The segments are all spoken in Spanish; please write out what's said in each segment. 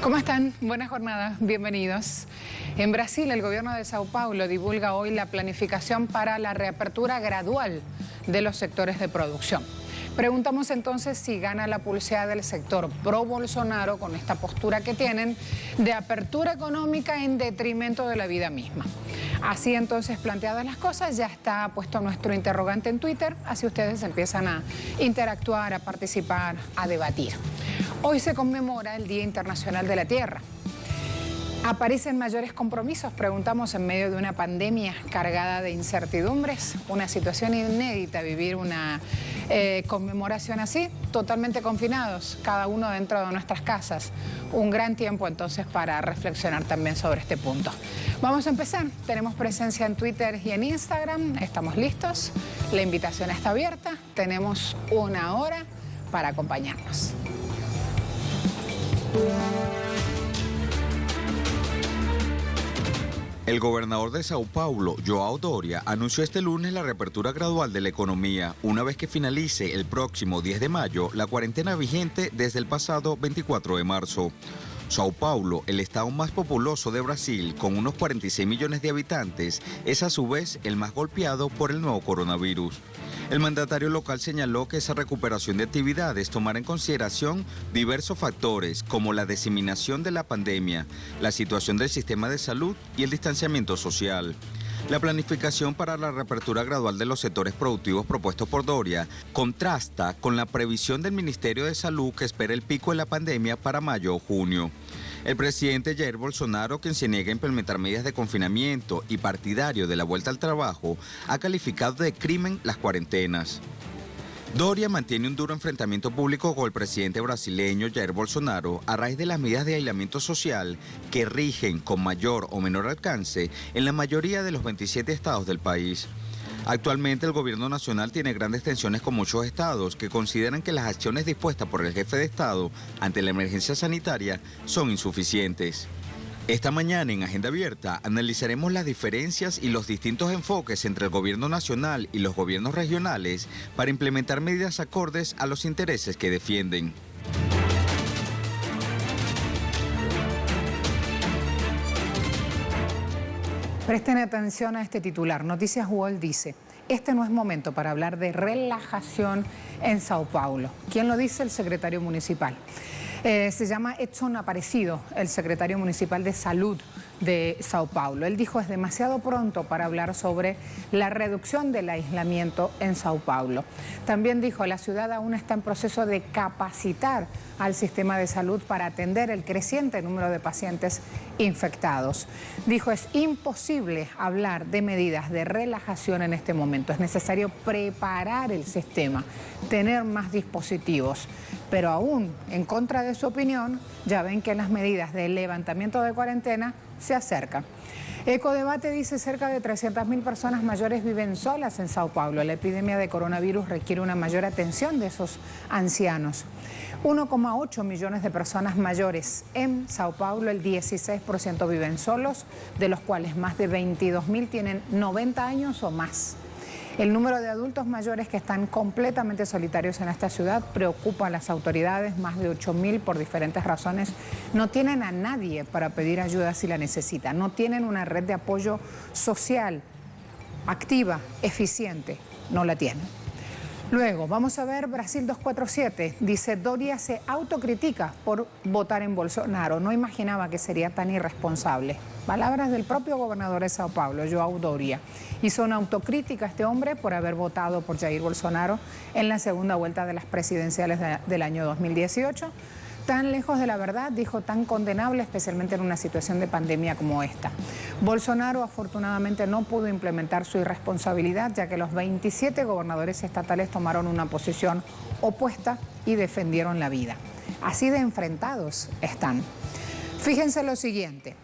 ¿Cómo están? Buenas jornadas, bienvenidos. En Brasil, el gobierno de Sao Paulo divulga hoy la planificación para la reapertura gradual de los sectores de producción. Preguntamos entonces si gana la pulseada del sector pro Bolsonaro con esta postura que tienen de apertura económica en detrimento de la vida misma. Así entonces planteadas las cosas, ya está puesto nuestro interrogante en Twitter, así ustedes empiezan a interactuar, a participar, a debatir. Hoy se conmemora el Día Internacional de la Tierra. ¿Aparecen mayores compromisos? Preguntamos en medio de una pandemia cargada de incertidumbres, una situación inédita vivir una conmemoración así, totalmente confinados, cada uno dentro de nuestras casas. Un gran tiempo entonces para reflexionar también sobre este punto. Vamos a empezar, tenemos presencia en Twitter y en Instagram, estamos listos, la invitación está abierta, tenemos una hora para acompañarnos. El gobernador de Sao Paulo, João Doria, anunció este lunes la reapertura gradual de la economía, una vez que finalice el próximo 10 de mayo la cuarentena vigente desde el pasado 24 de marzo. Sao Paulo, el estado más populoso de Brasil, con unos 46 millones de habitantes, es a su vez el más golpeado por el nuevo coronavirus. El mandatario local señaló que esa recuperación de actividades tomará en consideración diversos factores como la diseminación de la pandemia, la situación del sistema de salud y el distanciamiento social. La planificación para la reapertura gradual de los sectores productivos propuestos por Doria contrasta con la previsión del Ministerio de Salud que espera el pico de la pandemia para mayo o junio. El presidente Jair Bolsonaro, quien se niega a implementar medidas de confinamiento y partidario de la vuelta al trabajo, ha calificado de crimen las cuarentenas. Doria mantiene un duro enfrentamiento público con el presidente brasileño Jair Bolsonaro a raíz de las medidas de aislamiento social que rigen con mayor o menor alcance en la mayoría de los 27 estados del país. Actualmente el gobierno nacional tiene grandes tensiones con muchos estados que consideran que las acciones dispuestas por el jefe de Estado ante la emergencia sanitaria son insuficientes. Esta mañana en Agenda Abierta analizaremos las diferencias y los distintos enfoques entre el gobierno nacional y los gobiernos regionales para implementar medidas acordes a los intereses que defienden. Presten atención a este titular. Noticias UOL dice, este no es momento para hablar de relajación en Sao Paulo. ¿Quién lo dice? El secretario municipal. Se llama Edson Aparecido, el secretario municipal de Salud de Sao Paulo. Él dijo, es demasiado pronto para hablar sobre la reducción del aislamiento en Sao Paulo. También dijo, la ciudad aún está en proceso de capacitar al sistema de salud para atender el creciente número de pacientes infectados. Dijo, es imposible hablar de medidas de relajación en este momento. Es necesario preparar el sistema, tener más dispositivos. Pero aún, en contra de su opinión, ya ven que las medidas de levantamiento de cuarentena se acercan. Ecodebate dice cerca de 300.000 personas mayores viven solas en Sao Paulo. La epidemia de coronavirus requiere una mayor atención de esos ancianos. 1,8 millones de personas mayores en Sao Paulo, el 16% viven solos, de los cuales más de 22.000 tienen 90 años o más. El número de adultos mayores que están completamente solitarios en esta ciudad preocupa a las autoridades. Más de 8.000 por diferentes razones no tienen a nadie para pedir ayuda si la necesitan. No tienen una red de apoyo social activa, eficiente. No la tienen. Luego, vamos a ver Brasil 247. Dice, Doria se autocritica por votar en Bolsonaro. No imaginaba que sería tan irresponsable. Palabras del propio gobernador de Sao Paulo, João Doria. Hizo una autocrítica a este hombre por haber votado por Jair Bolsonaro en la segunda vuelta de las presidenciales del año 2018. Tan lejos de la verdad, dijo, tan condenable, especialmente en una situación de pandemia como esta. Bolsonaro afortunadamente no pudo implementar su irresponsabilidad, ya que los 27 gobernadores estatales tomaron una posición opuesta y defendieron la vida. Así de enfrentados están. Fíjense lo siguiente,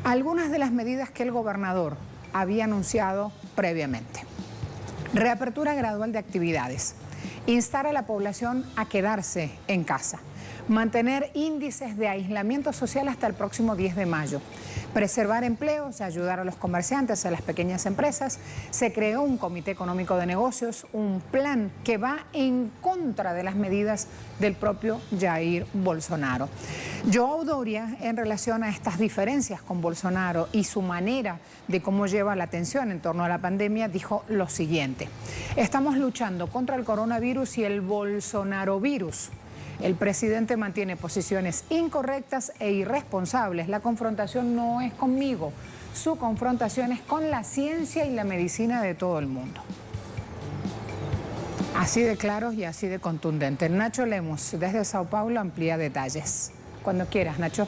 algunas de las medidas que el gobernador había anunciado previamente. Reapertura gradual de actividades. Instar a la población a quedarse en casa. Mantener índices de aislamiento social hasta el próximo 10 de mayo. preservar empleos, ayudar a los comerciantes, a las pequeñas empresas. Se creó un comité económico de negocios, un plan que va en contra de las medidas del propio Jair Bolsonaro. João Doria, en relación a estas diferencias con Bolsonaro y su manera de cómo lleva la atención en torno a la pandemia, dijo lo siguiente: estamos luchando contra el coronavirus y el bolsonarovirus. El presidente mantiene posiciones incorrectas e irresponsables. La confrontación no es conmigo, su confrontación es con la ciencia y la medicina de todo el mundo. Así de claros y así de contundentes. Nacho Lemus, desde Sao Paulo, amplía detalles. Cuando quieras, Nacho.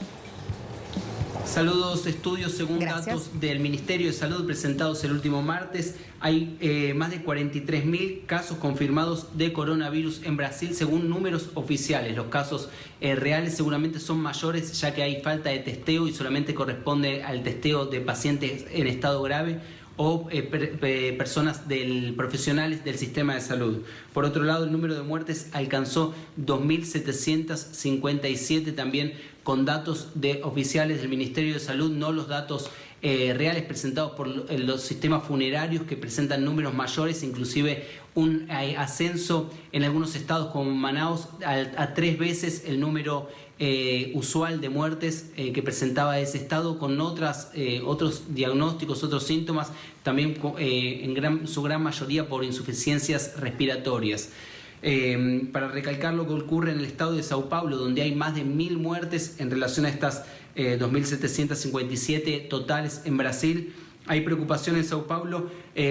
Saludos, estudios. Según datos del Ministerio de Salud presentados el último martes, hay más de 43.000 casos confirmados de coronavirus en Brasil, según números oficiales. Los casos reales seguramente son mayores, ya que hay falta de testeo y solamente corresponde al testeo de pacientes en estado grave o personas profesionales del sistema de salud. Por otro lado, el número de muertes alcanzó 2.757, también con datos oficiales del Ministerio de Salud, no los datos reales presentados por los sistemas funerarios, que presentan números mayores, inclusive un ascenso en algunos estados como Manaus a 3 veces el número usual de muertes que presentaba ese estado, con otros diagnósticos, otros síntomas, también su gran mayoría por insuficiencias respiratorias. Para recalcar lo que ocurre en el estado de Sao Paulo, donde hay más de 1.000 muertes en relación a estas 2.757 totales en Brasil. Hay preocupación en Sao Paulo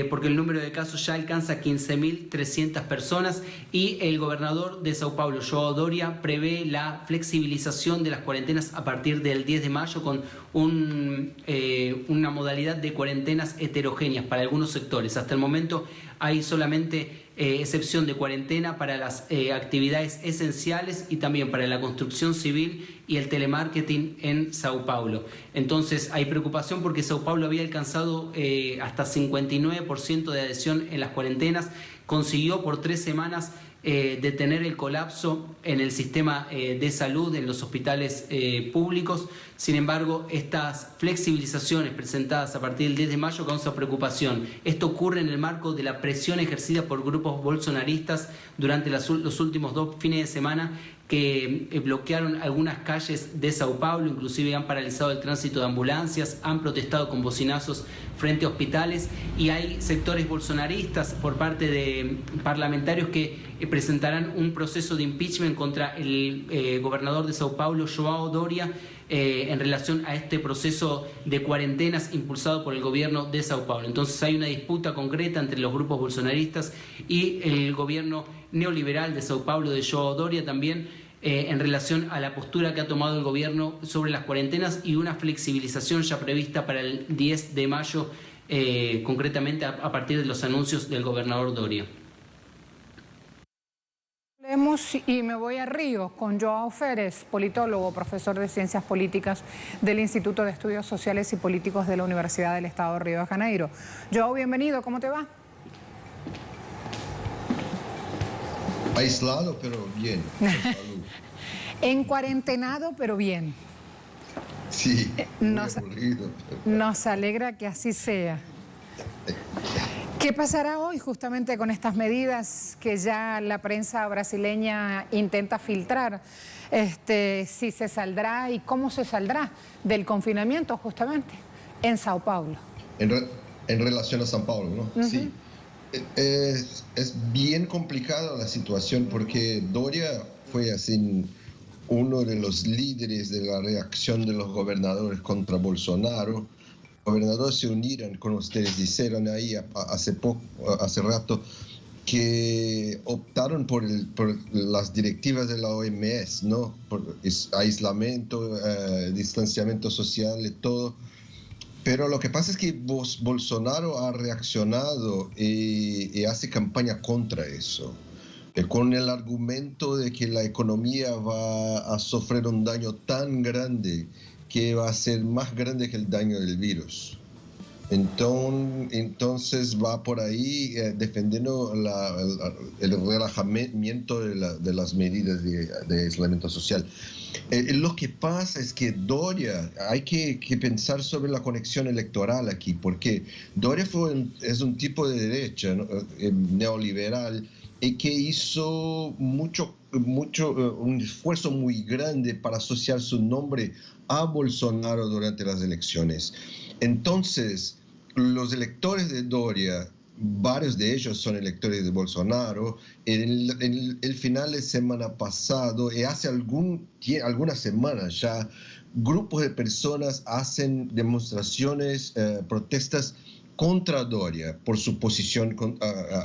porque el número de casos ya alcanza 15.300 personas y el gobernador de Sao Paulo, João Doria, prevé la flexibilización de las cuarentenas a partir del 10 de mayo con una modalidad de cuarentenas heterogéneas para algunos sectores. Hasta el momento hay solamente excepción de cuarentena para las actividades esenciales y también para la construcción civil y el telemarketing en Sao Paulo. Entonces hay preocupación porque Sao Paulo había alcanzado hasta 59% de adhesión en las cuarentenas, consiguió por 3 semanas detener el colapso en el sistema de salud, en los hospitales públicos. Sin embargo, estas flexibilizaciones presentadas a partir del 10 de mayo causan preocupación. Esto ocurre en el marco de la presión ejercida por grupos bolsonaristas durante los últimos 2 fines de semana, que bloquearon algunas calles de Sao Paulo, inclusive han paralizado el tránsito de ambulancias, han protestado con bocinazos frente a hospitales, y hay sectores bolsonaristas por parte de parlamentarios que presentarán un proceso de impeachment contra el gobernador de Sao Paulo, João Doria, en relación a este proceso de cuarentenas impulsado por el gobierno de Sao Paulo. Entonces hay una disputa concreta entre los grupos bolsonaristas y el gobierno neoliberal de Sao Paulo de João Doria también, en relación a la postura que ha tomado el gobierno sobre las cuarentenas y una flexibilización ya prevista para el 10 de mayo, concretamente a partir de los anuncios del gobernador Doria. Y me voy a Río con João Férez, politólogo, profesor de Ciencias Políticas del Instituto de Estudios Sociales y Políticos de la Universidad del Estado de Río de Janeiro. João, bienvenido, ¿cómo te va? Aislado, pero bien. Encuarentenado, pero bien. Sí, nos alegra que así sea. ¿Qué pasará hoy justamente con estas medidas que ya la prensa brasileña intenta filtrar? Si se saldrá y cómo se saldrá del confinamiento justamente en Sao Paulo. En relación a Sao Paulo, ¿no? Sí. Es bien complicada la situación porque Doria fue así uno de los líderes de la reacción de los gobernadores contra Bolsonaro. Los gobernadores se unieron, como ustedes dijeron ahí hace rato, que optaron por las directivas de la OMS, ¿no? Por aislamiento, distanciamiento social y todo. Pero lo que pasa es que Bolsonaro ha reaccionado y hace campaña contra eso, con el argumento de que la economía va a sufrir un daño tan grande que va a ser más grande que el daño del virus. Entonces va por ahí defendiendo el relajamiento de las medidas de aislamiento social. Lo que pasa es que Doria, hay que pensar sobre la conexión electoral aquí, porque Doria es un tipo de derecha, ¿no? Neoliberal, y que hizo un esfuerzo muy grande para asociar su nombre a Bolsonaro durante las elecciones. Entonces, los electores de Doria, varios de ellos son electores de Bolsonaro, en el final de semana pasado, y hace algunas semanas ya, grupos de personas hacen demostraciones, protestas contra Doria por su posición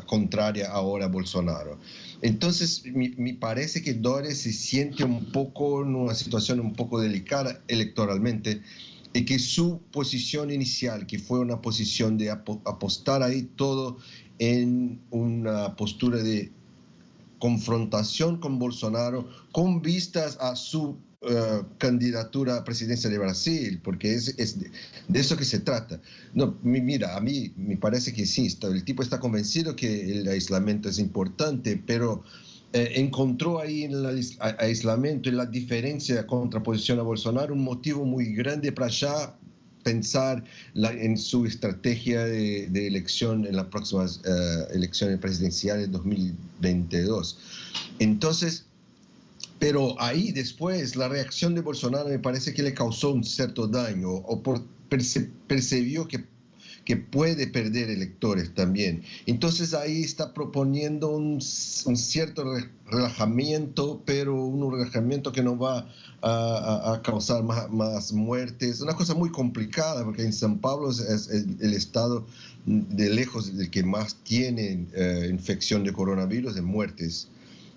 contraria ahora a Bolsonaro. Entonces, me parece que Doria se siente un poco en una situación un poco delicada electoralmente, y que su posición inicial, que fue una posición de apostar ahí todo en una postura de confrontación con Bolsonaro, con vistas a su candidatura a presidencia de Brasil, porque es de eso que se trata. No, mira, a mí me parece que sí, el tipo está convencido que el aislamiento es importante, pero encontró ahí en el aislamiento, en la diferencia, la contraposición a Bolsonaro, un motivo muy grande para ya pensar en su estrategia de elección en las próximas elecciones presidenciales de 2022. Entonces, pero ahí después la reacción de Bolsonaro me parece que le causó un cierto daño, o percibió que puede perder electores también. Entonces ahí está proponiendo un cierto relajamiento, pero un relajamiento que no va a causar más muertes. Una cosa muy complicada, porque en San Pablo es el estado de lejos el que más tiene infección de coronavirus, de muertes.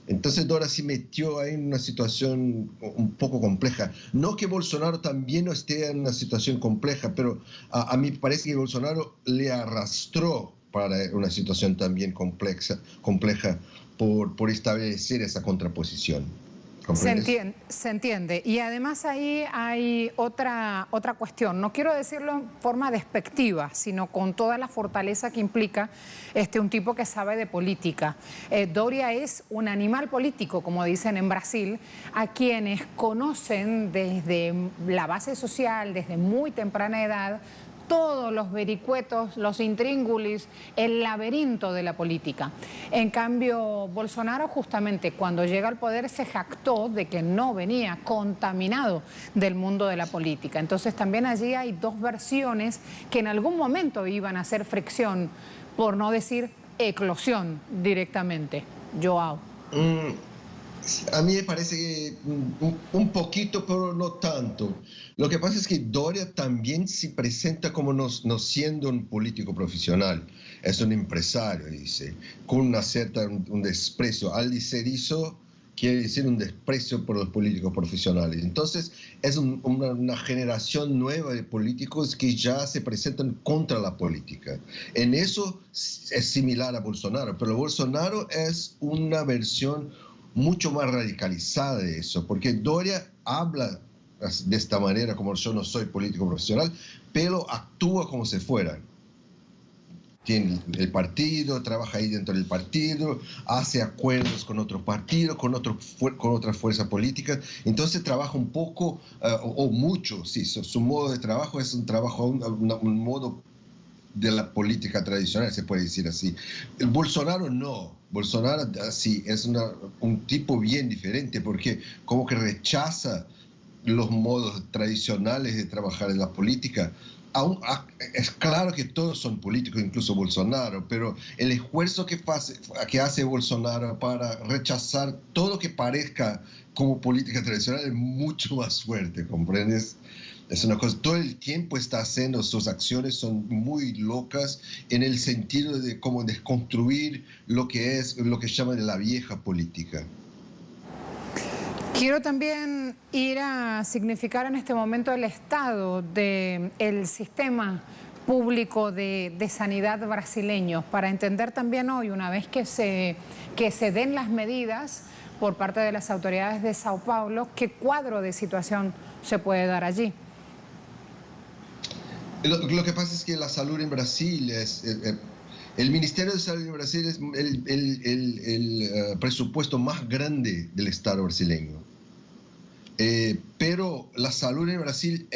Entonces Doria se metió ahí en una situación un poco compleja. No que Bolsonaro también no esté en una situación compleja, pero a mí parece que Bolsonaro le arrastró para una situación también compleja por establecer esa contraposición. Se entiende. Y además ahí hay otra cuestión. No quiero decirlo en forma despectiva, sino con toda la fortaleza que implica un tipo que sabe de política. Doria es un animal político, como dicen en Brasil, a quienes conocen desde la base social, desde muy temprana edad, todos los vericuetos, los intríngulis, el laberinto de la política. En cambio, Bolsonaro justamente cuando llega al poder se jactó de que no venía contaminado del mundo de la política. Entonces también allí hay dos versiones que en algún momento iban a hacer fricción, por no decir eclosión directamente. Joao. A mí me parece que un poquito, pero no tanto. Lo que pasa es que Doria también se presenta como no siendo un político profesional, es un empresario, dice, con un desprecio. Al decir eso, quiere decir un desprecio por los políticos profesionales. Entonces, es una generación nueva de políticos que ya se presentan contra la política. En eso es similar a Bolsonaro, pero Bolsonaro es una versión mucho más radicalizada de eso, porque Doria habla de esta manera, como yo no soy político profesional, pero actúa como si fuera. Tiene el partido, trabaja ahí dentro del partido, hace acuerdos con otros partidos, con otras fuerzas políticas, entonces trabaja un poco, o mucho, sí, su modo de trabajo es un trabajo, un modo de la política tradicional, se puede decir así. El Bolsonaro no. Bolsonaro sí es un tipo bien diferente, porque como que rechaza los modos tradicionales de trabajar en la política. Es claro que todos son políticos, incluso Bolsonaro, pero el esfuerzo que hace Bolsonaro para rechazar todo lo que parezca como política tradicional es mucho más fuerte, ¿comprendes? Es una cosa, todo el tiempo está haciendo, sus acciones son muy locas en el sentido de cómo desconstruir lo que llaman la vieja política. Quiero también ir a significar en este momento el estado del sistema público de sanidad brasileño, para entender también hoy, una vez que se den las medidas por parte de las autoridades de Sao Paulo, qué cuadro de situación se puede dar allí. Lo que pasa es que la salud en Brasil el Ministerio de Salud en Brasil es el presupuesto más grande del Estado brasileño. Pero la salud en Brasil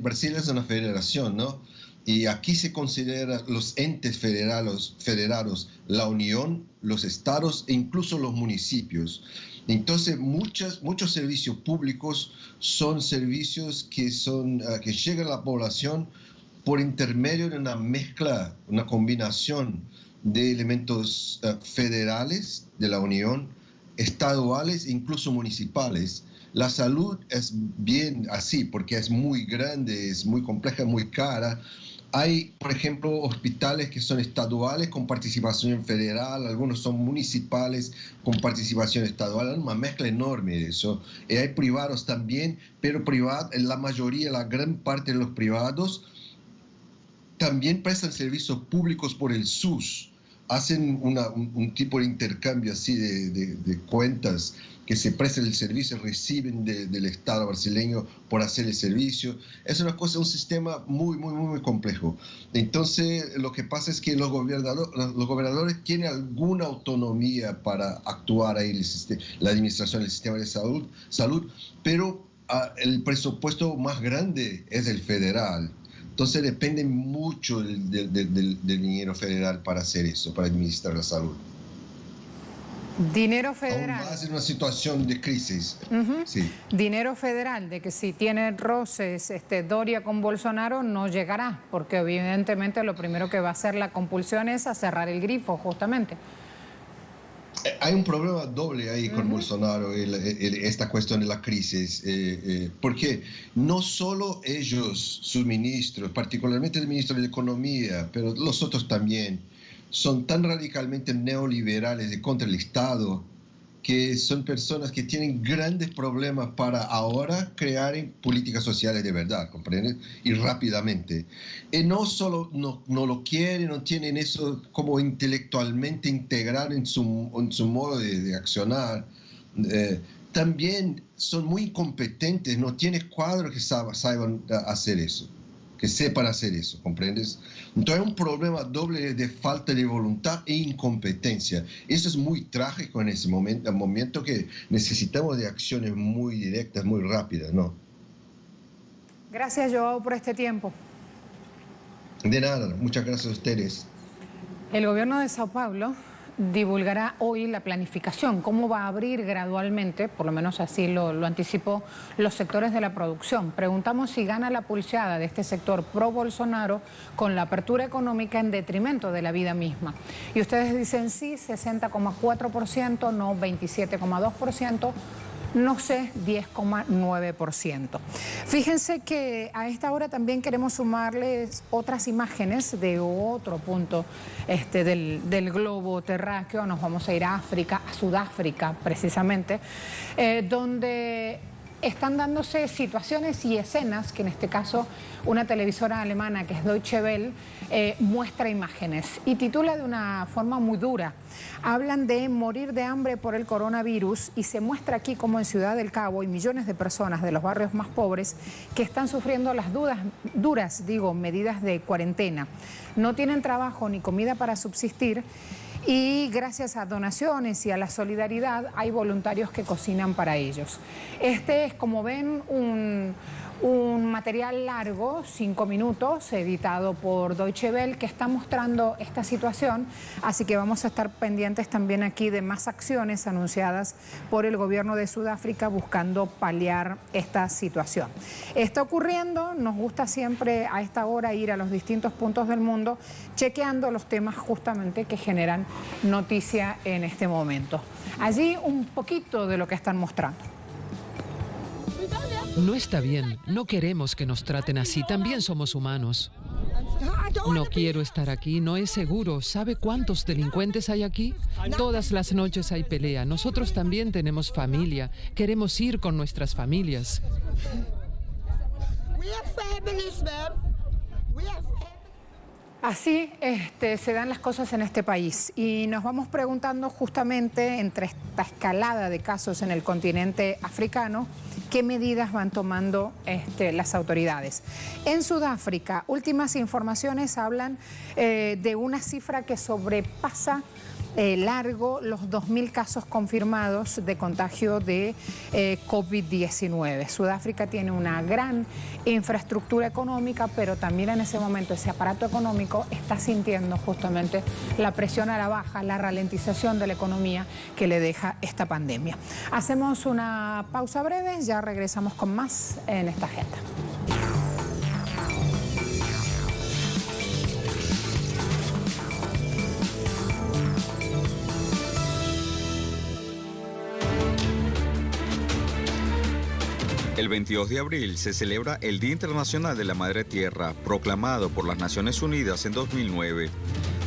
Brasil es una federación, ¿no? Y aquí se considera los entes federados, la Unión, los estados e incluso los municipios. Entonces, muchos servicios públicos son servicios que llegan a la población por intermedio de una mezcla, una combinación de elementos federales de la Unión, estaduales e incluso municipales. La salud es bien así, porque es muy grande, es muy compleja, muy cara. Hay, por ejemplo, hospitales que son estaduales con participación federal, algunos son municipales con participación estadual, hay una mezcla enorme de eso. Y hay privados también, pero la mayoría, la gran parte de los privados también prestan servicios públicos por el SUS. Hacen un tipo de intercambio así de cuentas que se prestan el servicio, reciben del Estado brasileño por hacer el servicio. Es un sistema muy, muy, muy complejo. Entonces, lo que pasa es que los gobernadores tienen alguna autonomía para actuar ahí la administración del sistema de salud, pero el presupuesto más grande es el federal. Entonces depende mucho del dinero federal para hacer eso, para administrar la salud. Dinero federal. Aún más en una situación de crisis. Sí. Dinero federal, de que si tiene roces Doria con Bolsonaro no llegará, porque evidentemente lo primero que va a hacer la compulsión es a cerrar el grifo, justamente. Hay un problema doble ahí con Bolsonaro, esta cuestión de la crisis, porque no solo ellos, sus ministros, particularmente el ministro de Economía, pero los otros también, son tan radicalmente neoliberales y contra el Estado, que son personas que tienen grandes problemas para ahora crear políticas sociales de verdad, ¿comprendes? Y rápidamente. Y no solo no lo quieren, no tienen eso como intelectualmente integrado en su modo de accionar, también son muy incompetentes, no tienen cuadros que sepan hacer eso, que sepan hacer eso, ¿comprendes? Entonces hay un problema doble de falta de voluntad e incompetencia. Eso es muy trágico en ese momento que necesitamos de acciones muy directas, muy rápidas, ¿no? Gracias, Joao, por este tiempo. De nada, muchas gracias a ustedes. El gobierno de Sao Paulo divulgará hoy la planificación, cómo va a abrir gradualmente, por lo menos así lo anticipó, los sectores de la producción. Preguntamos si gana la pulseada de este sector pro-Bolsonaro con la apertura económica en detrimento de la vida misma. Y ustedes dicen sí, 60,4%, no 27,2%. No sé, 10,9%. Fíjense que a esta hora también queremos sumarles otras imágenes de otro punto del globo terráqueo. Nos vamos a ir a África, a Sudáfrica precisamente, donde están dándose situaciones y escenas que en este caso una televisora alemana que es Deutsche Welle muestra imágenes y titula de una forma muy dura. Hablan de morir de hambre por el coronavirus y se muestra aquí como en Ciudad del Cabo hay millones de personas de los barrios más pobres que están sufriendo las duras medidas de cuarentena. No tienen trabajo ni comida para subsistir. Y gracias a donaciones y a la solidaridad hay voluntarios que cocinan para ellos. Este es, como ven, un material largo, 5 minutos, editado por Deutsche Welle, que está mostrando esta situación. Así que vamos a estar pendientes también aquí de más acciones anunciadas por el gobierno de Sudáfrica buscando paliar esta situación. Está ocurriendo, nos gusta siempre a esta hora ir a los distintos puntos del mundo, chequeando los temas justamente que generan noticia en este momento. Allí un poquito de lo que están mostrando. No está bien, no queremos que nos traten así, también somos humanos. No quiero estar aquí, no es seguro. ¿Sabe cuántos delincuentes hay aquí? Todas las noches hay pelea. Nosotros también tenemos familia, queremos ir con nuestras familias. Así se dan las cosas en este país y nos vamos preguntando justamente entre esta escalada de casos en el continente africano, qué medidas van tomando las autoridades. En Sudáfrica, últimas informaciones hablan de una cifra que sobrepasa largo los 2.000 casos confirmados de contagio de COVID-19. Sudáfrica tiene una gran infraestructura económica, pero también en ese momento ese aparato económico está sintiendo justamente la presión a la baja, la ralentización de la economía que le deja esta pandemia. Hacemos una pausa breve, ya regresamos con más en esta agenda. El 22 de abril se celebra el Día Internacional de la Madre Tierra, proclamado por las Naciones Unidas en 2009.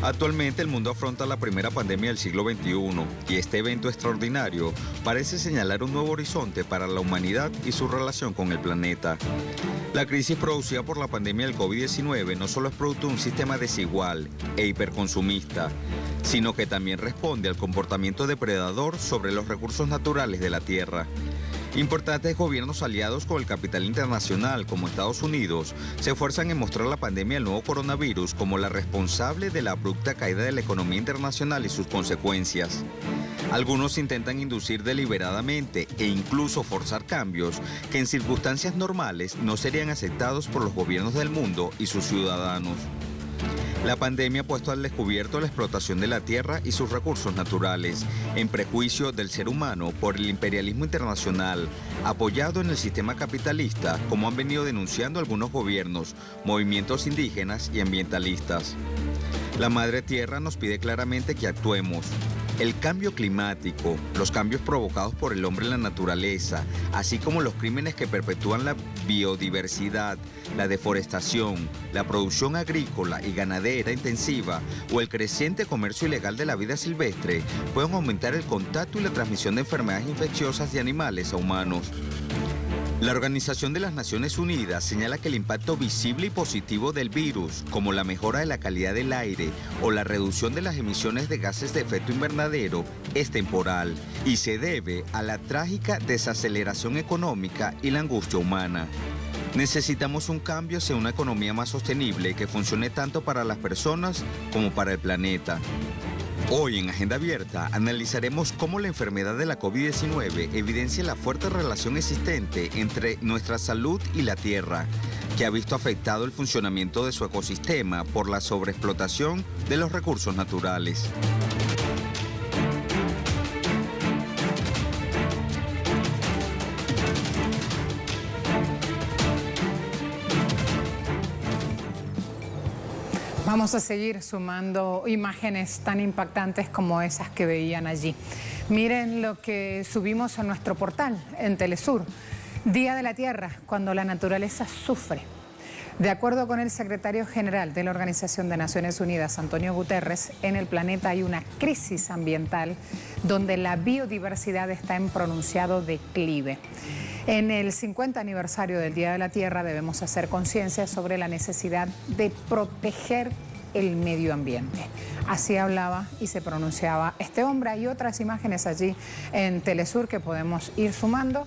Actualmente el mundo afronta la primera pandemia del siglo XXI y este evento extraordinario parece señalar un nuevo horizonte para la humanidad y su relación con el planeta. La crisis producida por la pandemia del COVID-19 no solo es producto de un sistema desigual e hiperconsumista, sino que también responde al comportamiento depredador sobre los recursos naturales de la Tierra. Importantes gobiernos aliados con el capital internacional, como Estados Unidos, se esfuerzan en mostrar la pandemia del nuevo coronavirus como la responsable de la abrupta caída de la economía internacional y sus consecuencias. Algunos intentan inducir deliberadamente e incluso forzar cambios que en circunstancias normales no serían aceptados por los gobiernos del mundo y sus ciudadanos. La pandemia ha puesto al descubierto la explotación de la tierra y sus recursos naturales, en prejuicio del ser humano por el imperialismo internacional, apoyado en el sistema capitalista, como han venido denunciando algunos gobiernos, movimientos indígenas y ambientalistas. La Madre Tierra nos pide claramente que actuemos. El cambio climático, los cambios provocados por el hombre en la naturaleza, así como los crímenes que perpetúan la biodiversidad, la deforestación, la producción agrícola y ganadera intensiva o el creciente comercio ilegal de la vida silvestre, pueden aumentar el contacto y la transmisión de enfermedades infecciosas de animales a humanos. La Organización de las Naciones Unidas señala que el impacto visible y positivo del virus, como la mejora de la calidad del aire o la reducción de las emisiones de gases de efecto invernadero, es temporal y se debe a la trágica desaceleración económica y la angustia humana. Necesitamos un cambio hacia una economía más sostenible que funcione tanto para las personas como para el planeta. Hoy en Agenda Abierta analizaremos cómo la enfermedad de la COVID-19 evidencia la fuerte relación existente entre nuestra salud y la Tierra, que ha visto afectado el funcionamiento de su ecosistema por la sobreexplotación de los recursos naturales. Vamos a seguir sumando imágenes tan impactantes como esas que veían allí. Miren lo que subimos a nuestro portal en Telesur. Día de la Tierra, cuando la naturaleza sufre. De acuerdo con el secretario general de la Organización de Naciones Unidas, Antonio Guterres, en el planeta hay una crisis ambiental donde la biodiversidad está en pronunciado declive. En el 50 aniversario del Día de la Tierra debemos hacer conciencia sobre la necesidad de proteger el medio ambiente. Así hablaba y se pronunciaba este hombre. Hay otras imágenes allí en Telesur que podemos ir sumando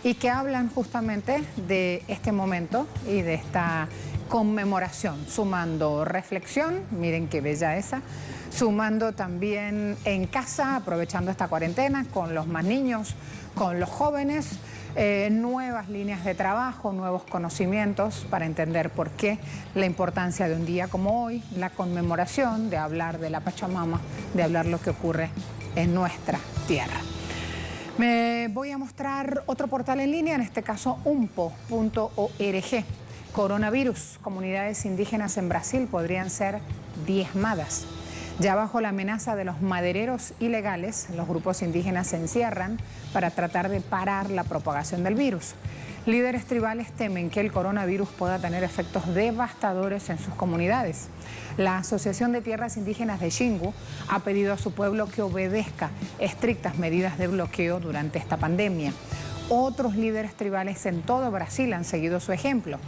y que hablan justamente de este momento y de esta conmemoración, sumando reflexión, miren qué bella esa, sumando también en casa, aprovechando esta cuarentena con los más niños, con los jóvenes, nuevas líneas de trabajo, nuevos conocimientos para entender por qué la importancia de un día como hoy, la conmemoración, de hablar de la Pachamama, de hablar lo que ocurre en nuestra tierra. Me voy a mostrar otro portal en línea, en este caso umpo.org. Coronavirus, comunidades indígenas en Brasil podrían ser diezmadas. Ya bajo la amenaza de los madereros ilegales, los grupos indígenas se encierran para tratar de parar la propagación del virus. Líderes tribales temen que el coronavirus pueda tener efectos devastadores en sus comunidades. La Asociación de Tierras Indígenas de Xingu ha pedido a su pueblo que obedezca estrictas medidas de bloqueo durante esta pandemia. Otros líderes tribales en todo Brasil han seguido su ejemplo.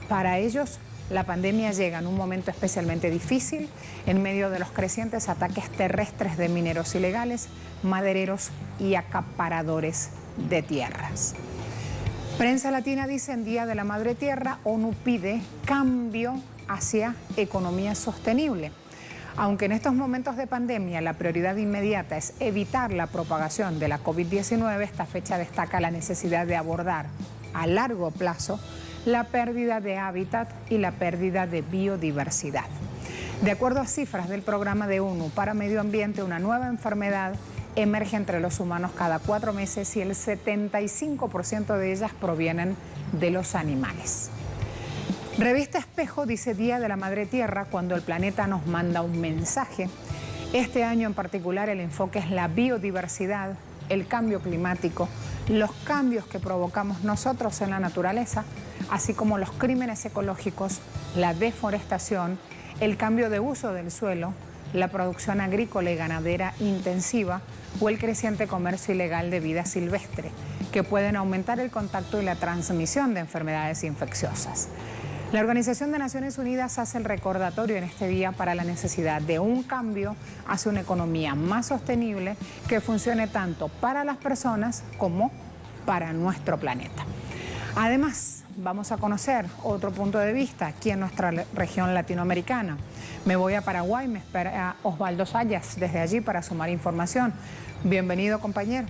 Para ellos, la pandemia llega en un momento especialmente difícil en medio de los crecientes ataques terrestres de mineros ilegales, madereros y acaparadores de tierras. Prensa Latina dice en Día de la Madre Tierra, ONU pide cambio hacia economía sostenible. Aunque en estos momentos de pandemia la prioridad inmediata es evitar la propagación de la COVID-19, esta fecha destaca la necesidad de abordar a largo plazo la pérdida de hábitat y la pérdida de biodiversidad. De acuerdo a cifras del Programa de ONU para Medio Ambiente, una nueva enfermedad emerge entre los humanos cada 4 meses y el 75% de ellas provienen de los animales. Revista Espejo dice Día de la Madre Tierra cuando el planeta nos manda un mensaje. Este año en particular el enfoque es la biodiversidad, el cambio climático, los cambios que provocamos nosotros en la naturaleza, así como los crímenes ecológicos, la deforestación, el cambio de uso del suelo, la producción agrícola y ganadera intensiva o el creciente comercio ilegal de vida silvestre, que pueden aumentar el contacto y la transmisión de enfermedades infecciosas. La Organización de Naciones Unidas hace el recordatorio en este día para la necesidad de un cambio hacia una economía más sostenible que funcione tanto para las personas como para nuestro planeta. Además, vamos a conocer otro punto de vista aquí en nuestra región latinoamericana. Me voy a Paraguay, me espera Osvaldo Sayas desde allí para sumar información. Bienvenido, compañero.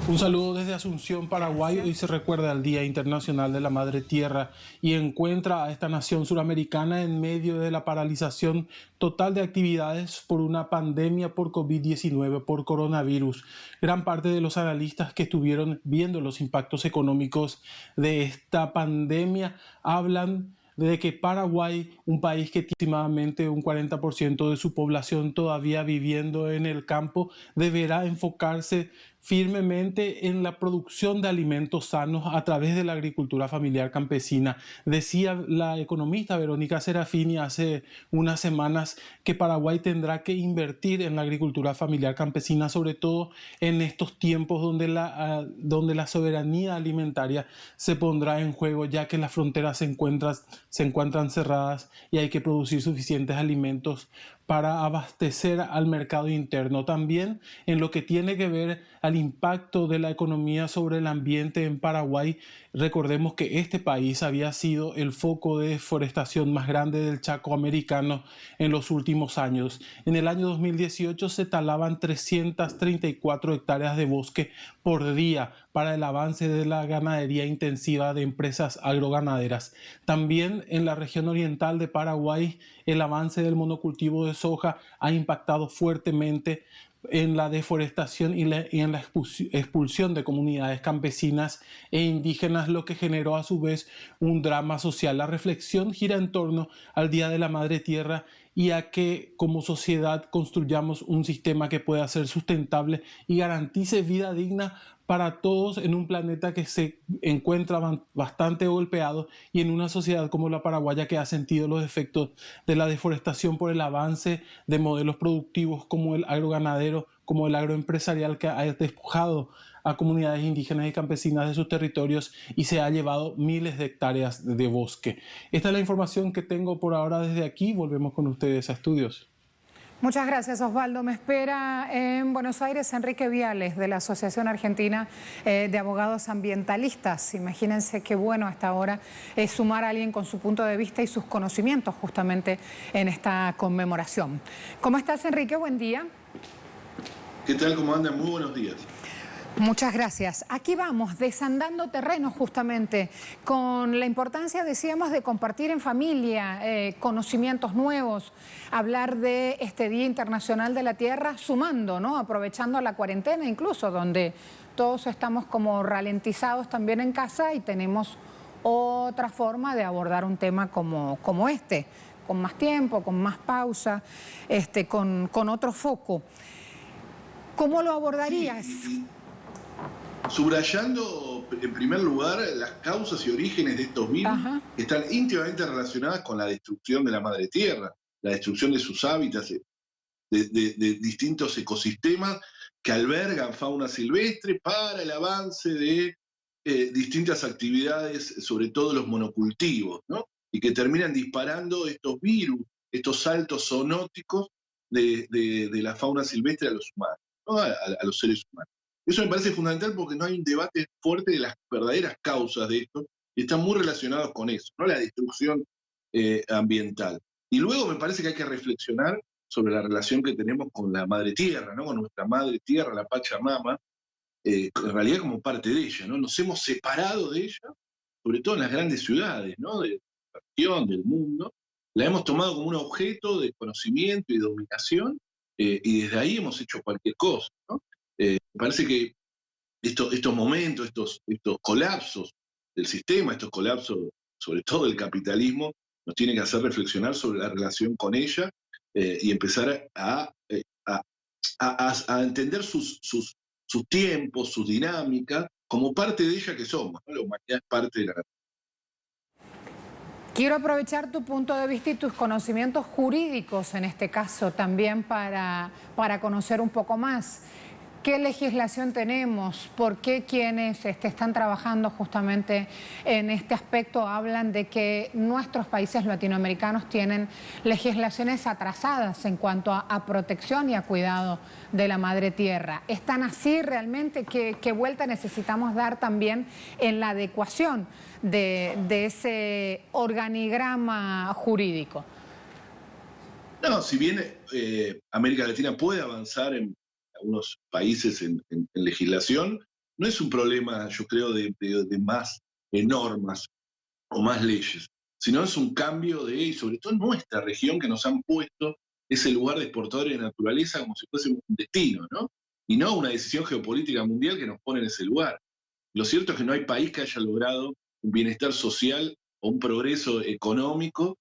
Un saludo desde Asunción, Paraguay. Hoy se recuerda el Día Internacional de la Madre Tierra y encuentra a esta nación suramericana en medio de la paralización total de actividades por una pandemia por COVID-19, por coronavirus. Gran parte de los analistas que estuvieron viendo los impactos económicos de esta pandemia hablan de que Paraguay, un país que tiene aproximadamente un 40% de su población todavía viviendo en el campo, deberá enfocarse firmemente en la producción de alimentos sanos a través de la agricultura familiar campesina. Decía la economista Verónica Serafini hace unas semanas que Paraguay tendrá que invertir en la agricultura familiar campesina, sobre todo en estos tiempos donde la soberanía alimentaria se pondrá en juego, ya que las fronteras se encuentran cerradas y hay que producir suficientes alimentos para abastecer al mercado interno. También en lo que tiene que ver al impacto de la economía sobre el ambiente en Paraguay, recordemos que este país había sido el foco de deforestación más grande del Chaco americano en los últimos años. En el año 2018 se talaban 334 hectáreas de bosque por día para el avance de la ganadería intensiva de empresas agroganaderas. También en la región oriental de Paraguay, el avance del monocultivo de soja ha impactado fuertemente en la deforestación y en la expulsión de comunidades campesinas e indígenas, lo que generó a su vez un drama social. La reflexión gira en torno al Día de la Madre Tierra y a que como sociedad construyamos un sistema que pueda ser sustentable y garantice vida digna para todos en un planeta que se encuentra bastante golpeado y en una sociedad como la paraguaya que ha sentido los efectos de la deforestación por el avance de modelos productivos como el agroganadero, como el agroempresarial, que ha despojado a comunidades indígenas y campesinas de sus territorios y se ha llevado miles de hectáreas de bosque. Esta es la información que tengo por ahora desde aquí. Volvemos con ustedes a estudios. Muchas gracias, Osvaldo. Me espera en Buenos Aires Enrique Viales, de la Asociación Argentina de Abogados Ambientalistas. Imagínense qué bueno a esta hora es sumar a alguien con su punto de vista y sus conocimientos justamente en esta conmemoración. ¿Cómo estás, Enrique? Buen día. ¿Qué tal? ¿Cómo andan? Muy buenos días. Muchas gracias. Aquí vamos, desandando terreno justamente, con la importancia, decíamos, de compartir en familia conocimientos nuevos, hablar de este Día Internacional de la Tierra, sumando, ¿no? Aprovechando la cuarentena incluso, donde todos estamos como ralentizados también en casa y tenemos otra forma de abordar un tema como este, con más tiempo, con más pausa, con otro foco. ¿Cómo lo abordarías? Subrayando en primer lugar las causas y orígenes de estos virus que están íntimamente relacionadas con la destrucción de la madre tierra, la destrucción de sus hábitats, de distintos ecosistemas que albergan fauna silvestre para el avance de distintas actividades, sobre todo los monocultivos, ¿no? Y que terminan disparando estos virus, estos saltos zoonóticos de la fauna silvestre a los humanos, ¿no? a los seres humanos. Eso me parece fundamental porque no hay un debate fuerte de las verdaderas causas de esto, y están muy relacionados con eso, ¿no? La destrucción ambiental. Y luego me parece que hay que reflexionar sobre la relación que tenemos con la madre tierra, ¿no? Con nuestra madre tierra, la Pachamama, en realidad como parte de ella, ¿no? Nos hemos separado de ella, sobre todo en las grandes ciudades, ¿no? De la región, del mundo. La hemos tomado como un objeto de conocimiento y dominación, y desde ahí hemos hecho cualquier cosa, ¿no? Me parece que estos momentos, estos colapsos del sistema, estos colapsos, sobre todo del capitalismo, nos tienen que hacer reflexionar sobre la relación con ella, y empezar a entender sus tiempos, sus dinámicas, como parte de ella que somos, ¿no? La humanidad es parte de la... Quiero aprovechar tu punto de vista y tus conocimientos jurídicos en este caso también para conocer un poco más. ¿Qué legislación tenemos? ¿Por qué quienes están trabajando justamente en este aspecto hablan de que nuestros países latinoamericanos tienen legislaciones atrasadas en cuanto a protección y a cuidado de la madre tierra? ¿Es tan así realmente? ¿Qué vuelta necesitamos dar también en la adecuación de ese organigrama jurídico? No, si bien América Latina puede avanzar en algunos países en legislación, no es un problema, yo creo, de más normas o más leyes, sino es un cambio y sobre todo en nuestra región, que nos han puesto ese lugar de exportadores de naturaleza como si fuese un destino, ¿no? Y no una decisión geopolítica mundial que nos pone en ese lugar. Lo cierto es que no hay país que haya logrado un bienestar social o un progreso económico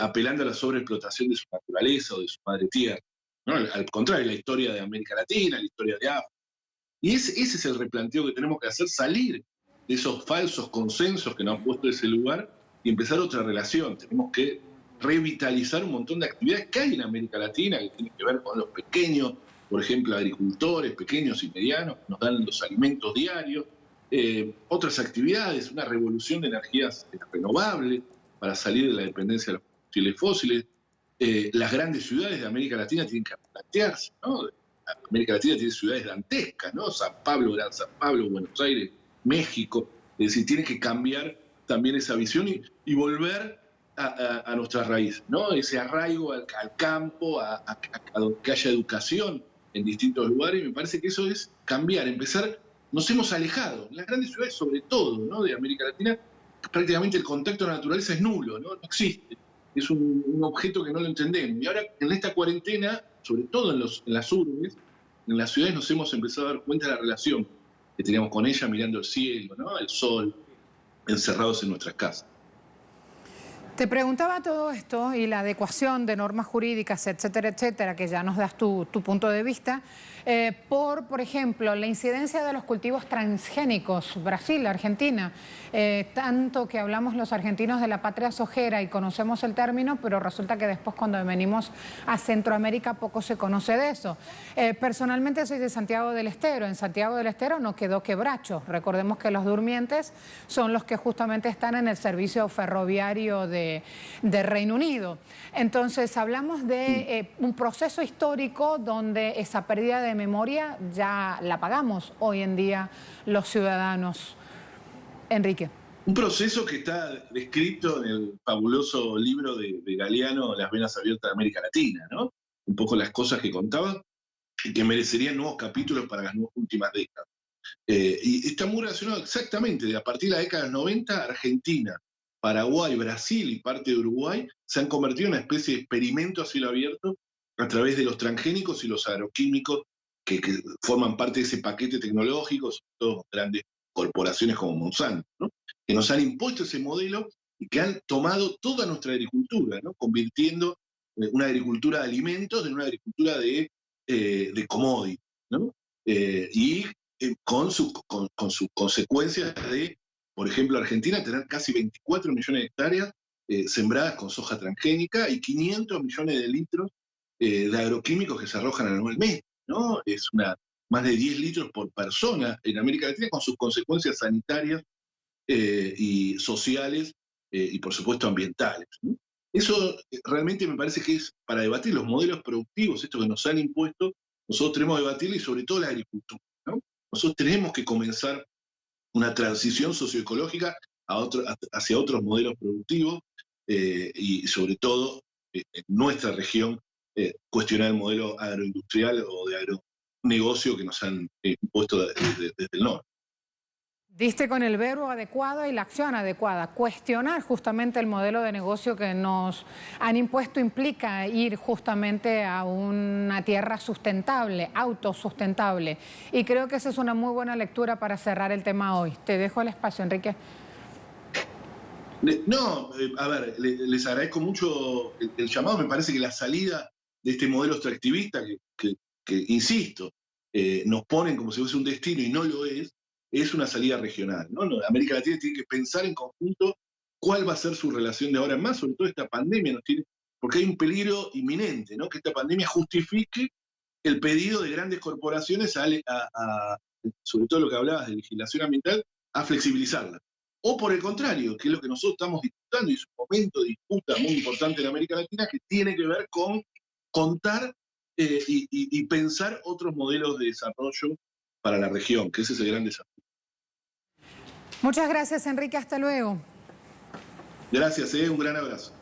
apelando a la sobreexplotación de su naturaleza o de su madre tierra, ¿no? Al contrario, la historia de América Latina, la historia de África. Y ese es el replanteo que tenemos que hacer, salir de esos falsos consensos que nos han puesto en ese lugar y empezar otra relación. Tenemos que revitalizar un montón de actividades que hay en América Latina, que tienen que ver con los pequeños, por ejemplo, agricultores, pequeños y medianos, que nos dan los alimentos diarios. Otras actividades, una revolución de energías renovables para salir de la dependencia de los combustibles fósiles. Las grandes ciudades de América Latina tienen que plantearse, ¿no? América Latina tiene ciudades dantescas, ¿no? San Pablo, Gran San Pablo, Buenos Aires, México. Es decir, tiene que cambiar también esa visión y volver a nuestras raíces, ¿no? Ese arraigo al campo, a que haya educación en distintos lugares. Me parece que eso es cambiar, empezar. Nos hemos alejado, en las grandes ciudades sobre todo, ¿no? De América Latina, prácticamente el contacto con la naturaleza es nulo, ¿no? No existe. Es un objeto que no lo entendemos. Y ahora, en esta cuarentena, sobre todo en las urbes, en las ciudades nos hemos empezado a dar cuenta de la relación que teníamos con ella, mirando el cielo, ¿no? El sol, encerrados en nuestras casas. Te preguntaba todo esto y la adecuación de normas jurídicas, etcétera, que ya nos das tu punto de vista, por ejemplo, la incidencia de los cultivos transgénicos, Brasil, Argentina, tanto que hablamos los argentinos de la patria sojera y conocemos el término, pero resulta que después cuando venimos a Centroamérica poco se conoce de eso. Personalmente soy de Santiago del Estero, en Santiago del Estero no quedó quebracho, recordemos que los durmientes son los que justamente están en el servicio ferroviario de Reino Unido. Entonces hablamos de un proceso histórico donde esa pérdida de memoria ya la pagamos hoy en día los ciudadanos. Enrique. Un proceso que está descrito en el fabuloso libro de Galeano, Las venas abiertas de América Latina, ¿no? Un poco las cosas que contaba y que merecerían nuevos capítulos para las últimas décadas. Y está muy relacionado exactamente, a partir de la década de los 90, Argentina, Paraguay, Brasil y parte de Uruguay se han convertido en una especie de experimento a cielo abierto a través de los transgénicos y los agroquímicos que forman parte de ese paquete tecnológico, sobre todo grandes corporaciones como Monsanto, ¿no? Que nos han impuesto ese modelo y que han tomado toda nuestra agricultura, ¿no? Convirtiendo una agricultura de alimentos en una agricultura de commodity, ¿no? Con sus consecuencias de, por ejemplo, Argentina tener casi 24 millones de hectáreas sembradas con soja transgénica y 500 millones de litros de agroquímicos que se arrojan anualmente, ¿no? Es más de 10 litros por persona en América Latina, con sus consecuencias sanitarias y sociales y, por supuesto, ambientales, ¿no? Eso realmente me parece que es para debatir los modelos productivos, esto que nos han impuesto, nosotros tenemos que debatirlo y sobre todo la agricultura, ¿no? Nosotros tenemos que comenzar una transición socioecológica hacia otros modelos productivos y sobre todo en nuestra región cuestionar el modelo agroindustrial o de agronegocio que nos han impuesto desde el norte. Diste con el verbo adecuado y la acción adecuada. Cuestionar justamente el modelo de negocio que nos han impuesto implica ir justamente a una tierra sustentable, autosustentable. Y creo que esa es una muy buena lectura para cerrar el tema hoy. Te dejo el espacio, Enrique. No, a ver, les agradezco mucho el llamado. Me parece que la salida de este modelo extractivista, que insisto, nos ponen como si fuese un destino y no lo es una salida regional, ¿no? América Latina tiene que pensar en conjunto cuál va a ser su relación de ahora en más, sobre todo esta pandemia, porque hay un peligro inminente, ¿no? Que esta pandemia justifique el pedido de grandes corporaciones sobre todo lo que hablabas de legislación ambiental, a flexibilizarla. O por el contrario, que es lo que nosotros estamos disputando, y es un momento de disputa muy importante en América Latina, que tiene que ver con contar y pensar otros modelos de desarrollo para la región, que ese es el gran desafío. Muchas gracias, Enrique. Hasta luego. Gracias, un gran abrazo.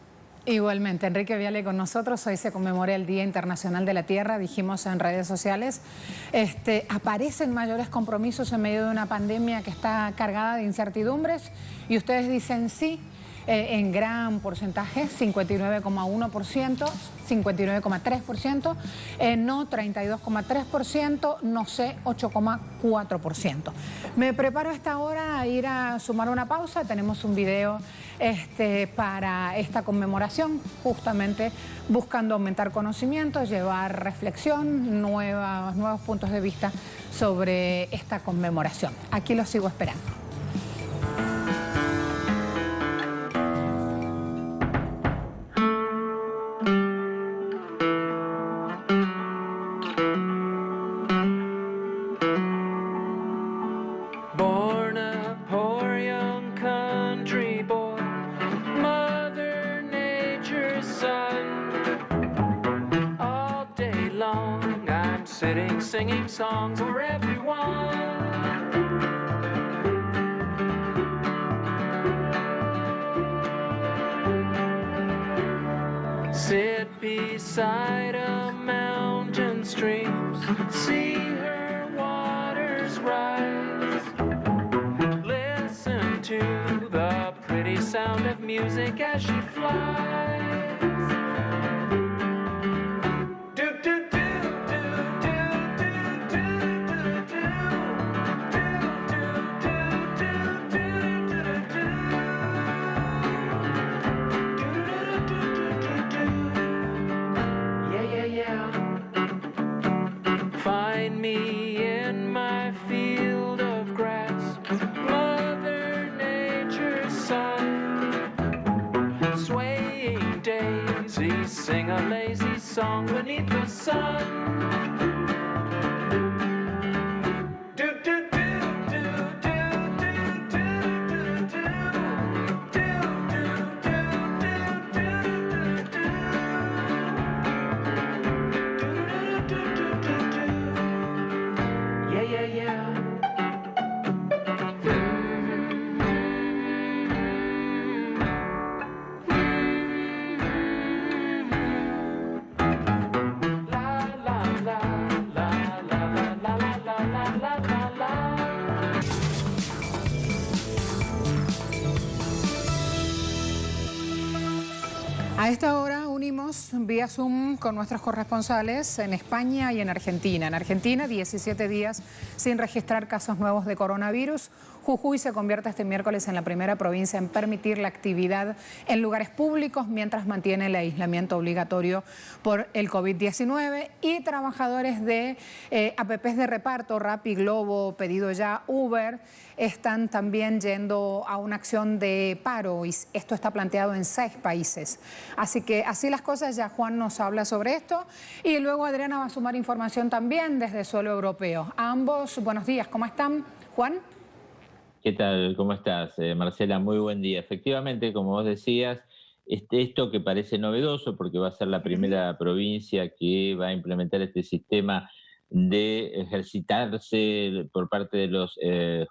Igualmente, Enrique Viale con nosotros. Hoy se conmemora el Día Internacional de la Tierra, dijimos en redes sociales. Aparecen mayores compromisos en medio de una pandemia que está cargada de incertidumbres y ustedes dicen sí. En gran porcentaje, 59,1%, 59,3%, no 32,3%, no sé 8,4%. Me preparo a esta hora a ir a sumar una pausa. Tenemos un video para esta conmemoración, justamente buscando aumentar conocimientos, llevar reflexión, nuevos puntos de vista sobre esta conmemoración. Aquí los sigo esperando. Singing songs for everyone. Sit beside a mountain stream, see her waters rise. Listen to the pretty sound of music as she flies. Find me in my field of grass, Mother Nature's son. Swaying daisies sing a lazy song beneath the sun. A esta hora unimos vía Zoom con nuestros corresponsales en España y en Argentina. En Argentina, 17 días sin registrar casos nuevos de coronavirus. Jujuy se convierte este miércoles en la primera provincia en permitir la actividad en lugares públicos mientras mantiene el aislamiento obligatorio por el COVID-19. Y trabajadores de APPs de reparto, Rappi, Globo, Pedido Ya, Uber, están también yendo a una acción de paro y esto está planteado en 6 países. Así que así las cosas, ya Juan nos habla sobre esto y luego Adriana va a sumar información también desde suelo europeo. A ambos, buenos días, ¿cómo están? Juan. ¿Qué tal? ¿Cómo estás, Marcela? Muy buen día. Efectivamente, como vos decías, esto que parece novedoso porque va a ser la primera provincia que va a implementar este sistema de ejercitarse por parte de los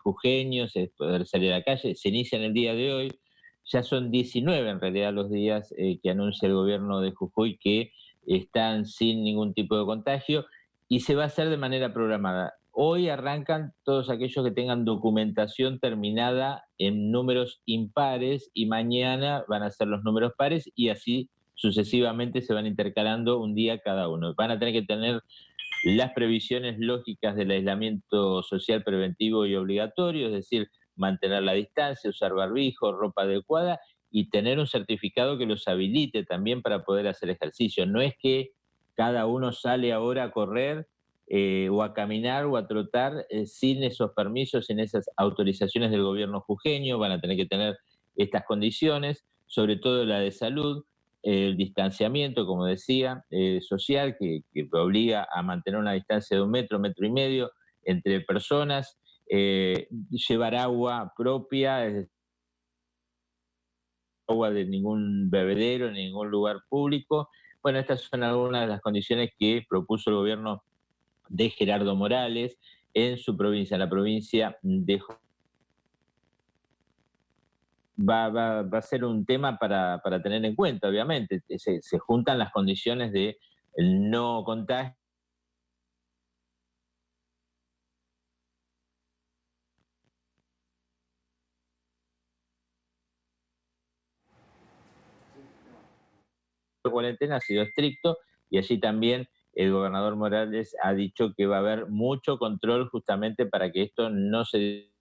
jujeños, es poder salir a la calle. Se inicia en el día de hoy. Ya son 19 en realidad los días que anuncia el gobierno de Jujuy que están sin ningún tipo de contagio, y se va a hacer de manera programada. Hoy arrancan todos aquellos que tengan documentación terminada en números impares, y mañana van a ser los números pares, y así sucesivamente se van intercalando un día cada uno. Van a tener que tener las previsiones lógicas del aislamiento social preventivo y obligatorio, es decir, mantener la distancia, usar barbijo, ropa adecuada y tener un certificado que los habilite también para poder hacer ejercicio. No es que cada uno sale ahora a correr o a caminar o a trotar sin esos permisos, sin esas autorizaciones del gobierno jujeño. Van a tener que tener estas condiciones, sobre todo la de salud, el distanciamiento, como decía, social, que obliga a mantener una distancia de 1 metro, 1,5 metros entre personas, llevar agua propia, es decir, agua de ningún bebedero, en ningún lugar público. Bueno, estas son algunas de las condiciones que propuso el gobierno de Gerardo Morales en su provincia, en la provincia de Jujuy. Va a ser un tema para tener en cuenta, obviamente. Se juntan las condiciones de no contagio. La cuarentena ha sido estricto, y allí también el gobernador Morales ha dicho que va a haber mucho control justamente para que esto no se...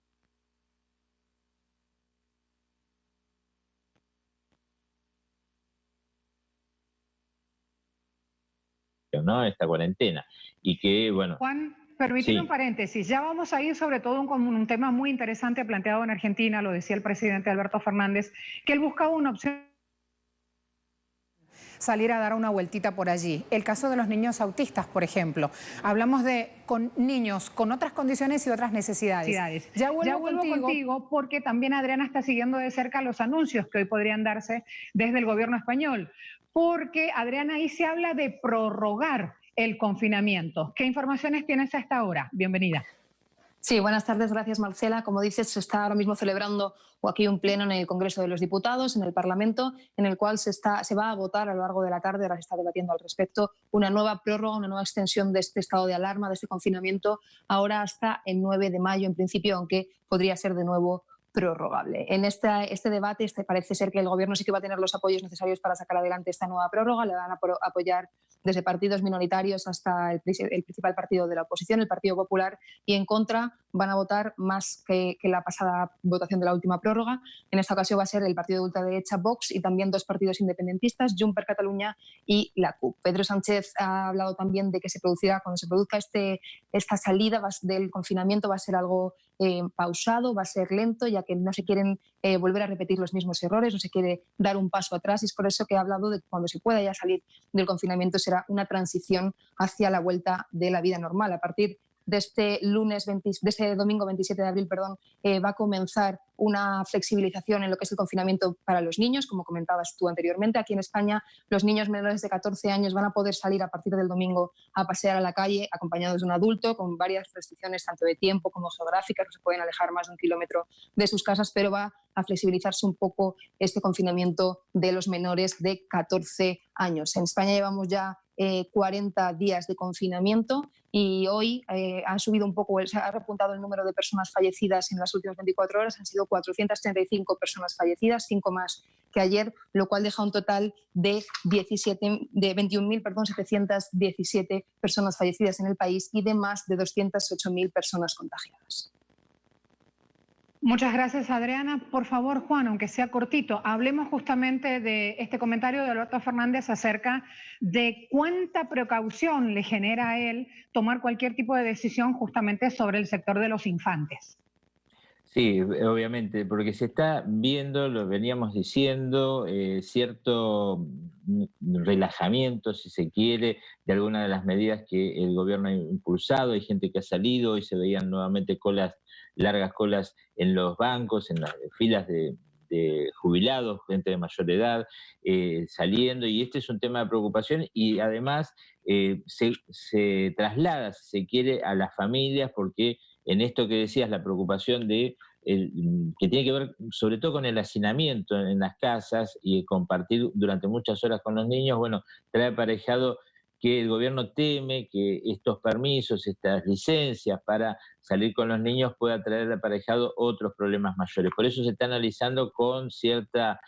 ¿no? Esta cuarentena. Y que, bueno... Juan, permíteme un paréntesis. Ya vamos a ir sobre todo con un tema muy interesante planteado en Argentina, lo decía el presidente Alberto Fernández, que él buscaba una opción, salir a dar una vueltita por allí. El caso de los niños autistas, por ejemplo. Hablamos de con niños con otras condiciones y otras necesidades. Ya vuelvo contigo porque también Adriana está siguiendo de cerca los anuncios que hoy podrían darse desde el gobierno español. Porque, Adriana, ahí se habla de prorrogar el confinamiento. ¿Qué informaciones tienes hasta ahora? Bienvenida. Sí, buenas tardes, gracias Marcela. Como dices, se está ahora mismo celebrando aquí un pleno en el Congreso de los Diputados, en el Parlamento, en el cual se va a votar a lo largo de la tarde, ahora se está debatiendo al respecto, una nueva prórroga, una nueva extensión de este estado de alarma, de este confinamiento, ahora hasta el 9 de mayo en principio, aunque podría ser de nuevo prorrogable. En este debate parece ser que el Gobierno sí que va a tener los apoyos necesarios para sacar adelante esta nueva prórroga. Le van a apoyar desde partidos minoritarios hasta el principal partido de la oposición, el Partido Popular, y en contra van a votar más que la pasada votación de la última prórroga. En esta ocasión va a ser el partido de ultraderecha Vox y también 2 partidos independentistas, Junts per Catalunya y la CUP. Pedro Sánchez ha hablado también de que cuando se produzca esta salida del confinamiento va a ser algo pausado, va a ser lento, ya que no se quieren volver a repetir los mismos errores, no se quiere dar un paso atrás, y es por eso que ha hablado de que cuando se pueda ya salir del confinamiento será una transición hacia la vuelta de la vida normal. A partir de este domingo 27 de abril, va a comenzar una flexibilización en lo que es el confinamiento para los niños, como comentabas tú anteriormente. Aquí en España los niños menores de 14 años van a poder salir a partir del domingo a pasear a la calle acompañados de un adulto, con varias restricciones tanto de tiempo como geográficas, no se pueden alejar más de 1 kilómetro de sus casas, pero va a flexibilizarse un poco este confinamiento de los menores de 14 años. En España llevamos ya 40 días de confinamiento y hoy ha subido un poco, se ha repuntado el número de personas fallecidas en las últimas 24 horas. Han sido 435 personas fallecidas, 5 más que ayer, lo cual deja un total de 21.717 personas fallecidas en el país y de más de 208.000 personas contagiadas. Muchas gracias, Adriana. Por favor, Juan, aunque sea cortito, hablemos justamente de este comentario de Alberto Fernández acerca de cuánta precaución le genera a él tomar cualquier tipo de decisión justamente sobre el sector de los infantes. Sí, obviamente, porque se está viendo, lo veníamos diciendo, cierto relajamiento, si se quiere, de algunas de las medidas que el gobierno ha impulsado. Hay gente que ha salido y se veían nuevamente largas colas en los bancos, en las filas de de jubilados, gente de mayor edad, saliendo, y este es un tema de preocupación, y además se traslada, si se quiere, a las familias, porque en esto que decías, la preocupación de que tiene que ver sobre todo con el hacinamiento en las casas y compartir durante muchas horas con los niños, bueno, trae aparejado que el gobierno teme que estos permisos, estas licencias para salir con los niños pueda traer aparejado otros problemas mayores. Por eso se está analizando con cierta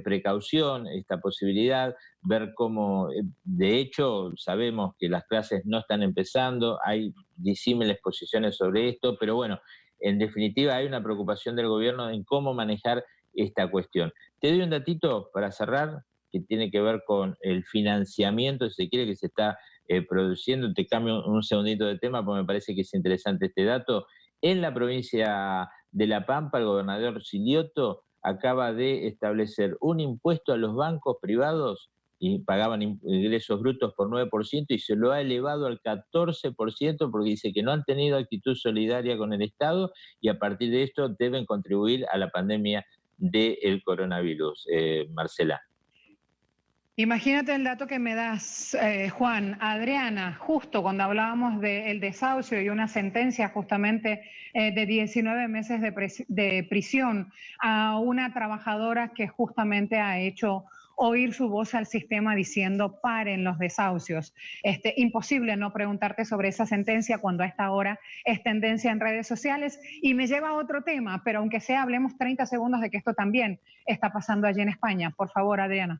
precaución esta posibilidad, ver cómo, de hecho, sabemos que las clases no están empezando, hay disímiles posiciones sobre esto, pero bueno, en definitiva hay una preocupación del gobierno en cómo manejar esta cuestión. Te doy un datito para cerrar, que tiene que ver con el financiamiento, si se quiere, que se está produciendo. Te cambio un segundito de tema porque me parece que es interesante este dato. En la provincia de La Pampa, el gobernador Silioto acaba de establecer un impuesto a los bancos privados y pagaban ingresos brutos por 9% y se lo ha elevado al 14% porque dice que no han tenido actitud solidaria con el Estado y a partir de esto deben contribuir a la pandemia del coronavirus. Marcela. Imagínate el dato que me das, Juan. Adriana, justo cuando hablábamos del desahucio y una sentencia justamente de 19 meses de prisión a una trabajadora que justamente ha hecho oír su voz al sistema diciendo paren los desahucios. Imposible no preguntarte sobre esa sentencia cuando a esta hora es tendencia en redes sociales. Y me lleva a otro tema, pero aunque sea, hablemos 30 segundos de que esto también está pasando allí en España. Por favor, Adriana.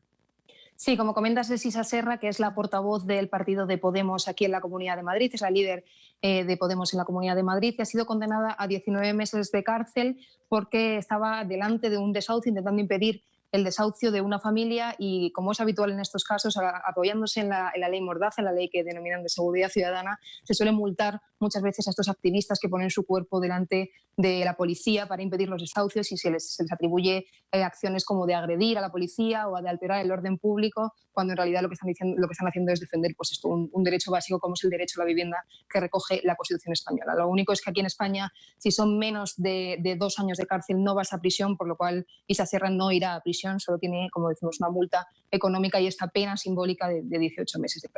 Sí, como comentas, es Isa Serra, que es la portavoz del partido de Podemos aquí en la Comunidad de Madrid, es la líder de Podemos en la Comunidad de Madrid, que ha sido condenada a 19 meses de cárcel porque estaba delante de un desahucio intentando impedir el desahucio de una familia y, como es habitual en estos casos, apoyándose en la ley Mordaza, en la ley que denominan de seguridad ciudadana, se suele multar muchas veces a estos activistas que ponen su cuerpo delante de la policía para impedir los desahucios y se les atribuye acciones como de agredir a la policía o de alterar el orden público, cuando en realidad lo que están haciendo es defender pues un derecho básico como es el derecho a la vivienda que recoge la Constitución española. Lo único es que aquí en España, si son menos de 2 años de cárcel, no vas a prisión, por lo cual Isa Serra no irá a prisión, solo tiene, como decimos, una multa económica y esta pena simbólica de 19 meses de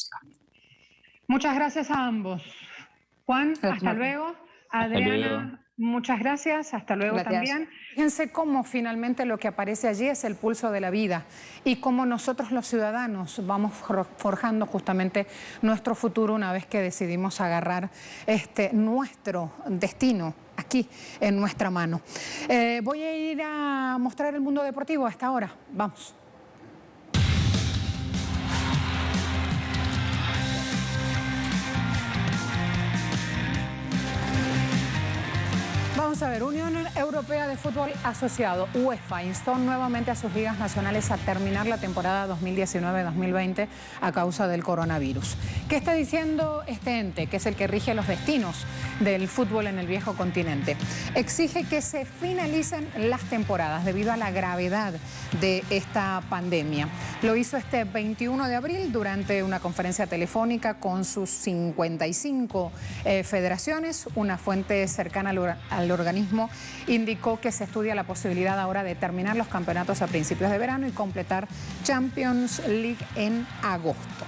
cárcel. Muchas gracias a ambos. Juan, hasta luego. Adriana, muchas gracias. Hasta luego también. Fíjense cómo finalmente lo que aparece allí es el pulso de la vida y cómo nosotros los ciudadanos vamos forjando justamente nuestro futuro una vez que decidimos agarrar nuestro destino aquí en nuestra mano. Voy a ir a mostrar el mundo deportivo a esta hora. Vamos. Vamos a ver, Unión Europea de Fútbol Asociado, UEFA, instó nuevamente a sus ligas nacionales a terminar la temporada 2019-2020 a causa del coronavirus. ¿Qué está diciendo este ente, que es el que rige los destinos del fútbol en el viejo continente? Exige que se finalicen las temporadas debido a la gravedad de esta pandemia. Lo hizo este 21 de abril durante una conferencia telefónica con sus 55 federaciones. Una fuente cercana al organismo indicó que se estudia la posibilidad ahora de terminar los campeonatos a principios de verano y completar Champions League en agosto.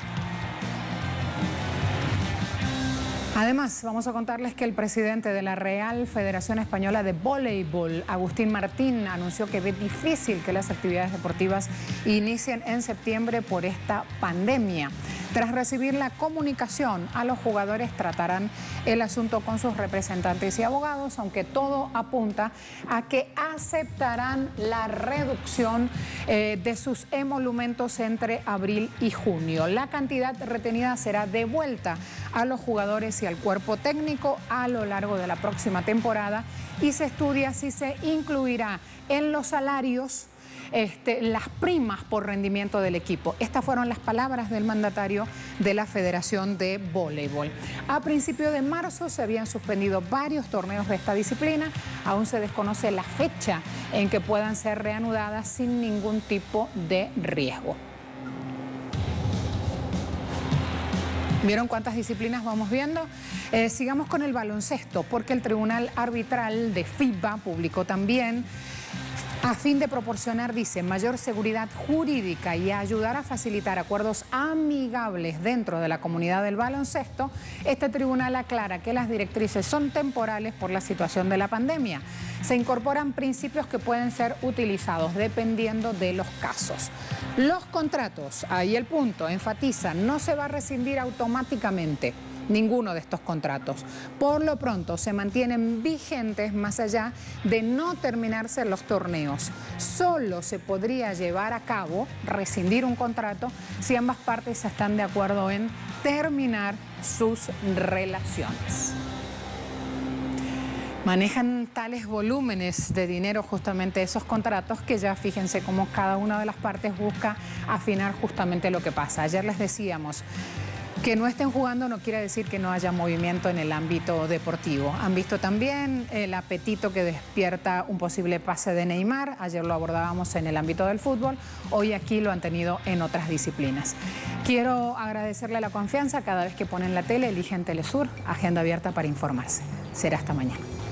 Además, vamos a contarles que el presidente de la Real Federación Española de Voleibol, Agustín Martín, anunció que ve difícil que las actividades deportivas inicien en septiembre por esta pandemia. Tras recibir la comunicación, a los jugadores tratarán el asunto con sus representantes y abogados, aunque todo apunta a que aceptarán la reducción de sus emolumentos entre abril y junio. La cantidad retenida será devuelta a los jugadores y al cuerpo técnico a lo largo de la próxima temporada y se estudia si se incluirá en los salarios las primas por rendimiento del equipo. Estas fueron las palabras del mandatario de la Federación de Voleibol. A principios de marzo se habían suspendido varios torneos de esta disciplina. Aún se desconoce la fecha en que puedan ser reanudadas sin ningún tipo de riesgo. ¿Vieron cuántas disciplinas vamos viendo? Sigamos con el baloncesto, porque el Tribunal Arbitral de FIBA publicó también A fin de proporcionar, dice, mayor seguridad jurídica y ayudar a facilitar acuerdos amigables dentro de la comunidad del baloncesto, este tribunal aclara que las directrices son temporales por la situación de la pandemia. Se incorporan principios que pueden ser utilizados dependiendo de los casos. Los contratos, ahí el punto, enfatizan, no se va a rescindir automáticamente ninguno de estos contratos. Por lo pronto se mantienen vigentes más allá de no terminarse los torneos. Solo se podría llevar a cabo, rescindir un contrato, si ambas partes están de acuerdo en terminar sus relaciones. Manejan tales volúmenes de dinero justamente esos contratos que ya fíjense cómo cada una de las partes busca afinar justamente lo que pasa. Ayer les decíamos, que no estén jugando no quiere decir que no haya movimiento en el ámbito deportivo. Han visto también el apetito que despierta un posible pase de Neymar. Ayer lo abordábamos en el ámbito del fútbol. Hoy aquí lo han tenido en otras disciplinas. Quiero agradecerle la confianza. Cada vez que ponen la tele, eligen Telesur. Agenda abierta para informarse. Será hasta mañana.